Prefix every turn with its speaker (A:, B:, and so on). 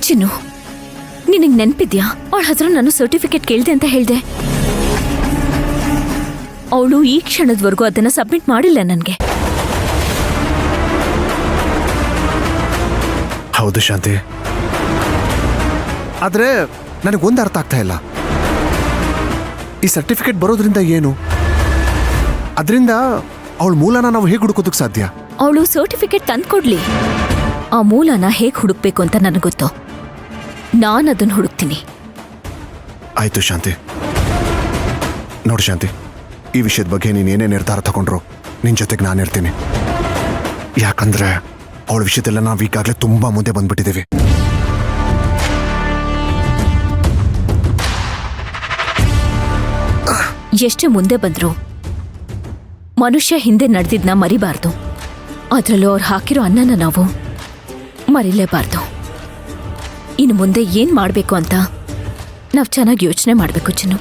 A: ಚಿನ್ನು, ನಿನಗೆ ನೆನ್ಪಿದ್ಯಾ ಅವಳ ಹತ್ರ ನಾನು ಸರ್ಟಿಫಿಕೇಟ್ ಕೇಳಿದೆ ಅಂತ ಹೇಳ್ದೆ. ಅವಳು ಈ ಕ್ಷಣದವರೆಗೂ ಅದನ್ನ ಸಬ್ಮಿಟ್ ಮಾಡಿಲ್ಲ ನನಗೆ.
B: ಹೌದು ಶಾಂತಿ, ಆದ್ರೆ ನನಗೊಂದು ಅರ್ಥ ಆಗ್ತಾ ಇಲ್ಲ. ಈ ಸರ್ಟಿಫಿಕೇಟ್ ಬರೋದ್ರಿಂದ ಏನು? ಅದರಿಂದ ಅವಳ ಮೂಲನ ನಾವು ಹೇಗೆ ಹುಡುಕೋದಕ್ಕೆ ಸಾಧ್ಯ?
A: ಅವಳು ಸರ್ಟಿಫಿಕೇಟ್ ತಂದ್ಕೊಡ್ಲಿ, ಆ ಮೂಲನ ಹೇಗೆ ಹುಡುಕ್ಬೇಕು ಅಂತ ನನಗೆ ಗೊತ್ತು. ನಾನು ಅದನ್ನು ಹುಡುಕ್ತೀನಿ.
B: ಆಯ್ತು ಶಾಂತಿ. ನೋಡು ಶಾಂತಿ, ಈ ವಿಷಯದ ಬಗ್ಗೆ ನೀನೇನೇ ನಿರ್ಧಾರ ತಗೊಂಡ್ರು ನಿನ್ ಜೊತೆಗೆ ನಾನಿರ್ತೀನಿ. ಯಾಕಂದ್ರೆ ಅವಳ ವಿಷಯದಲ್ಲ ನಾವು ಈಗಾಗಲೇ ತುಂಬಾ ಮುಂದೆ ಬಂದ್ಬಿಟ್ಟಿದ್ದೀವಿ.
A: ಎಷ್ಟೇ ಮುಂದೆ ಬಂದ್ರು ಮನುಷ್ಯ ಹಿಂದೆ ನಡೆದಿದ್ನ ಮರಿಬಾರ್ದು. ಅದರಲ್ಲೂ ಅವ್ರು ಹಾಕಿರೋ ಅನ್ನನ ನಾವು ಮರಿಲೇಬಾರ್ದು. ಇನ್ನು ಮುಂದೆ ಏನ್ ಮಾಡ್ಬೇಕು ಅಂತ ನಾವು ಚೆನ್ನಾಗಿ ಯೋಚನೆ ಮಾಡ್ಬೇಕು ಚಿನ್ನು.